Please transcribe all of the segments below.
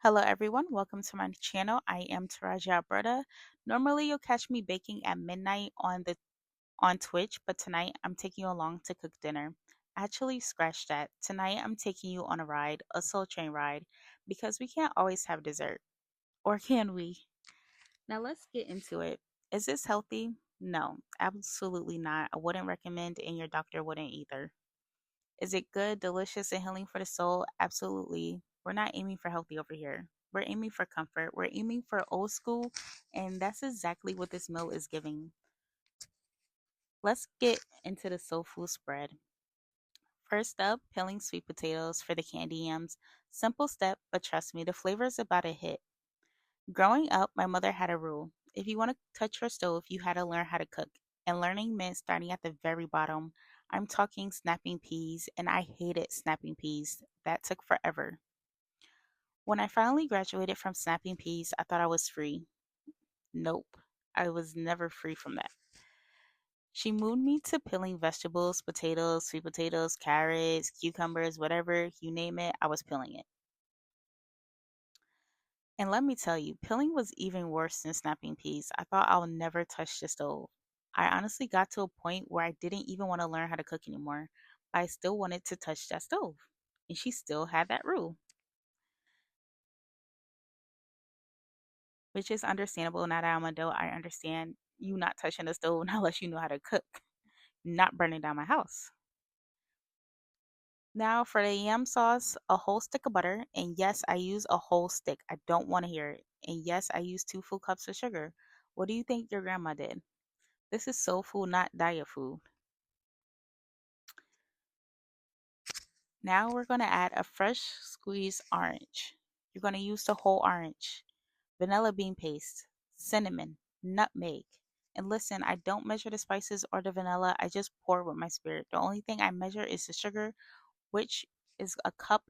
Hello everyone, welcome to my channel. I am Taraji, Alberta. Normally you'll catch me baking at midnight on Twitch, but tonight I'm taking you along to cook dinner. Actually, scratch that. Tonight I'm taking you on a ride, a soul train ride, because we can't always have dessert. Or can we? Now let's get into it. Is this healthy? No, absolutely not. I wouldn't recommend and your doctor wouldn't either. Is it good, delicious, and healing for the soul? Absolutely. We're not aiming for healthy over here. We're aiming for comfort. We're aiming for old school, and that's exactly what this meal is giving. Let's get into the soul food spread. First up, peeling sweet potatoes for the candy yams. Simple step, but trust me, the flavor is about a hit. Growing up, my mother had a rule. If you want to touch her stove, you had to learn how to cook. And learning meant starting at the very bottom. I'm talking snapping peas, and I hated snapping peas. That took forever. When I finally graduated from snapping peas, I thought I was free. Nope, I was never free from that. She moved me to peeling vegetables, potatoes, sweet potatoes, carrots, cucumbers, whatever, you name it, I was peeling it. And let me tell you, peeling was even worse than snapping peas. I thought I'll never touch the stove. I honestly got to a point where I didn't even want to learn how to cook anymore, but I still wanted to touch that stove. And she still had that rule, which is understandable. Now that I'm an adult, I understand you not touching the stove unless you know how to cook, not burning down my house. Now for the yam sauce, a whole stick of butter, and yes, I use a whole stick. I don't want to hear it. And yes, I use 2 full cups of sugar. What do you think your grandma did? This is soul food, not diet food. Now we're going to add a fresh squeezed orange. You're going to use the whole orange, vanilla bean paste, cinnamon, nutmeg. And listen, I don't measure the spices or the vanilla. I just pour with my spirit. The only thing I measure is the sugar, which is a cup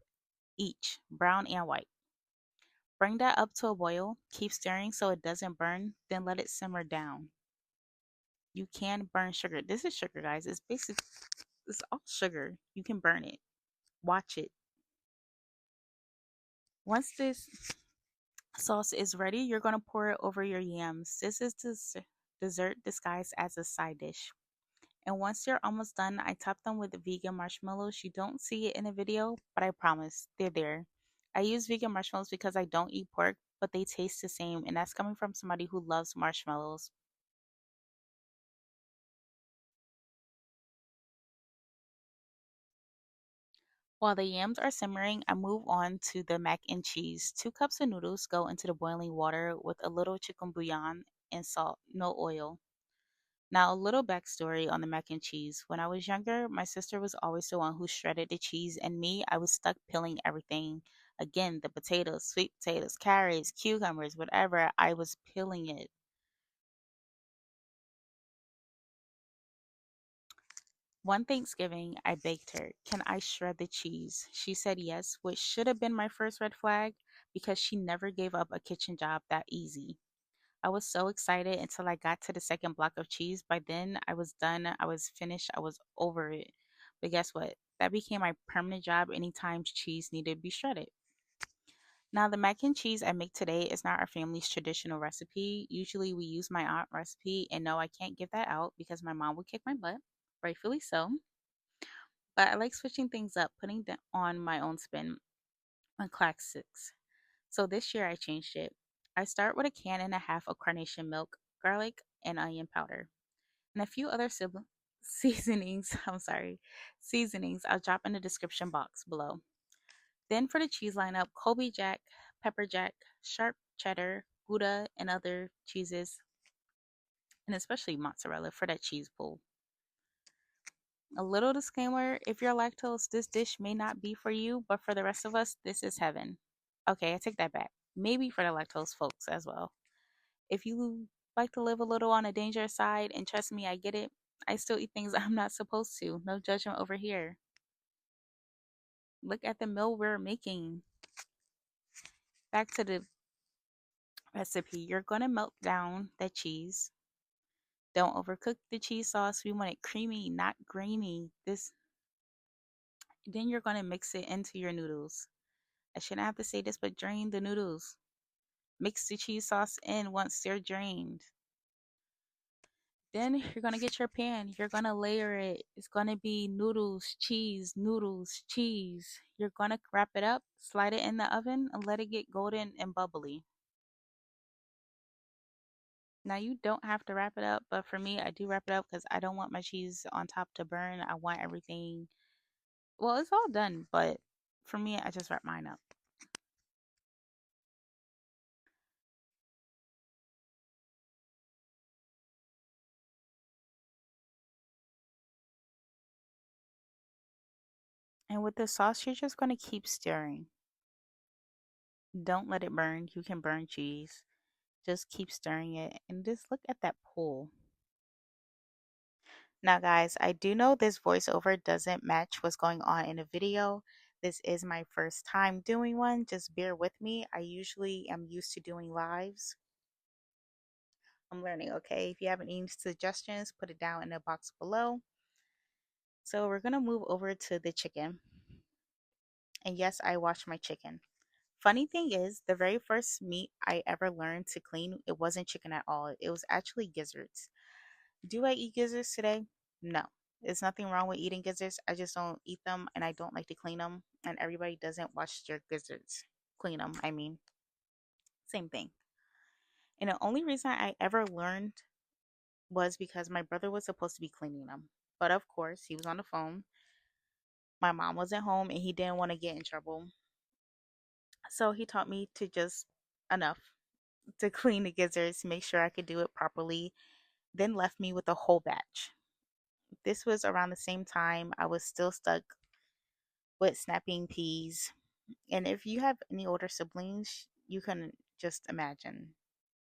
each, brown and white. Bring that up to a boil. Keep stirring so it doesn't burn. Then let it simmer down. You can burn sugar. This is sugar, guys. It's all sugar. You can burn it. Watch it. Once this sauce is ready, you're going to pour it over your yams. This is dessert disguised as a side dish. And once you're almost done, I top them with vegan marshmallows. You don't see it in the video, but I promise they're there. I use vegan marshmallows because I don't eat pork, but they taste the same, and that's coming from somebody who loves marshmallows. While the yams are simmering, I move on to the mac and cheese. 2 cups of noodles go into the boiling water with a little chicken bouillon and salt, no oil. Now, a little backstory on the mac and cheese. When I was younger, my sister was always the one who shredded the cheese, and me, I was stuck peeling everything. Again, the potatoes, sweet potatoes, carrots, cucumbers, whatever, I was peeling it. One Thanksgiving, I begged her, "Can I shred the cheese?" She said yes, which should have been my first red flag because she never gave up a kitchen job that easy. I was so excited until I got to the second block of cheese. By then, I was done. I was finished. I was over it. But guess what? That became my permanent job anytime cheese needed to be shredded. Now, the mac and cheese I make today is not our family's traditional recipe. Usually, we use my aunt recipe, and no, I can't give that out because my mom would kick my butt, rightfully so. But I like switching things up, putting on my own spin on classics. So this year I changed it. I start with a can and a half of Carnation milk, garlic, and onion powder, and a few other seasonings. I'm sorry, seasonings I'll drop in the description box below. Then for the cheese lineup, Colby Jack, Pepper Jack, Sharp Cheddar, Gouda, and other cheeses, and especially mozzarella for that cheese pull. A little disclaimer, if you're lactose, this dish may not be for you, but for the rest of us, this is heaven. Okay, I take that back. Maybe for the lactose folks as well. If you like to live a little on the dangerous side, and trust me, I get it, I still eat things I'm not supposed to. No judgment over here. Look at the meal we're making. Back to the recipe. You're going to melt down the cheese. Don't overcook the cheese sauce. We want it creamy, not grainy. Then you're going to mix it into your noodles. I shouldn't have to say this, but drain the noodles. Mix the cheese sauce in once they're drained. Then you're gonna get your pan. You're gonna layer it. It's gonna be noodles, cheese. You're gonna wrap it up, slide it in the oven, and let it get golden and bubbly. Now you don't have to wrap it up, but for me, I do wrap it up because I don't want my cheese on top to burn. I want everything. Well, it's all done, but for me, I just wrap mine up. And with the sauce, you're just gonna keep stirring. Don't let it burn. You can burn cheese. Just keep stirring it and just look at that pool. Now, guys, I do know this voiceover doesn't match what's going on in a video. This is my first time doing one. Just bear with me. I usually am used to doing lives. I'm learning, okay? If you have any suggestions, put it down in the box below. So we're going to move over to the chicken. And yes, I washed my chicken. Funny thing is, the very first meat I ever learned to clean, it wasn't chicken at all. It was actually gizzards. Do I eat gizzards today? No. There's nothing wrong with eating gizzards. I just don't eat them and I don't like to clean them. And everybody doesn't wash their gizzards. Clean them, I mean. Same thing. And the only reason I ever learned was because my brother was supposed to be cleaning them. But of course, he was on the phone. My mom wasn't home and he didn't want to get in trouble. So he taught me to just enough to clean the gizzards, make sure I could do it properly, then left me with a whole batch. This was around the same time I was still stuck with snapping peas. And if you have any older siblings, you can just imagine.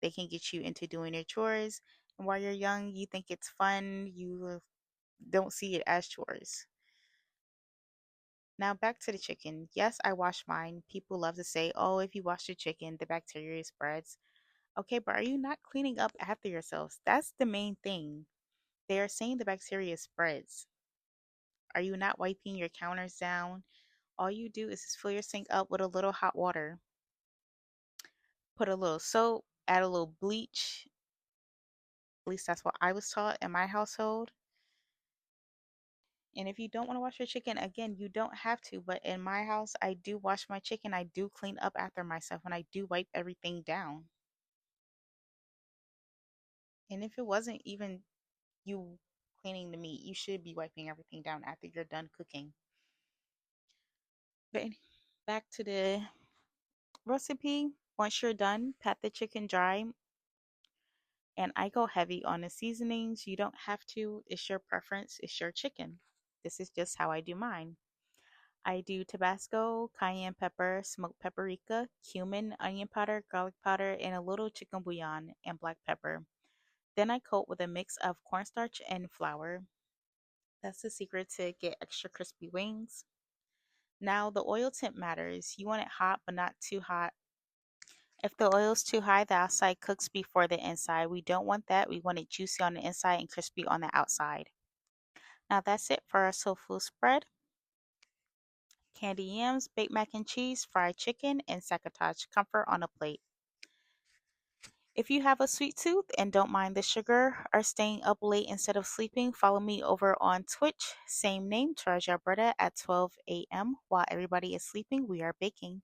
They can get you into doing your chores. And while you're young, you think it's fun. You don't see it as chores. Now back to the chicken. Yes, I wash mine. People love to say, oh, if you wash your chicken, the bacteria spreads. Okay, but are you not cleaning up after yourselves? That's the main thing. They are saying the bacteria spreads. Are you not wiping your counters down? All you do is just fill your sink up with a little hot water. Put a little soap, add a little bleach. At least that's what I was taught in my household. And if you don't want to wash your chicken, again, you don't have to. But in my house, I do wash my chicken. I do clean up after myself and I do wipe everything down. And if it wasn't even you cleaning the meat, you should be wiping everything down after you're done cooking. But back to the recipe. Once you're done, pat the chicken dry. And I go heavy on the seasonings. You don't have to. It's your preference. It's your chicken. This is just how I do mine. I do Tabasco, cayenne pepper, smoked paprika, cumin, onion powder, garlic powder, and a little chicken bouillon and black pepper. Then I coat with a mix of cornstarch and flour. That's the secret to get extra crispy wings. Now, the oil temp matters. You want it hot, but not too hot. If the oil's too high, the outside cooks before the inside. We don't want that. We want it juicy on the inside and crispy on the outside. Now, that's it for our soul food spread. Candy yams, baked mac and cheese, fried chicken, and succotash comfort on a plate. If you have a sweet tooth and don't mind the sugar or staying up late instead of sleeping, follow me over on Twitch, same name, Taraji Alberta, at 12 a.m. While everybody is sleeping, we are baking.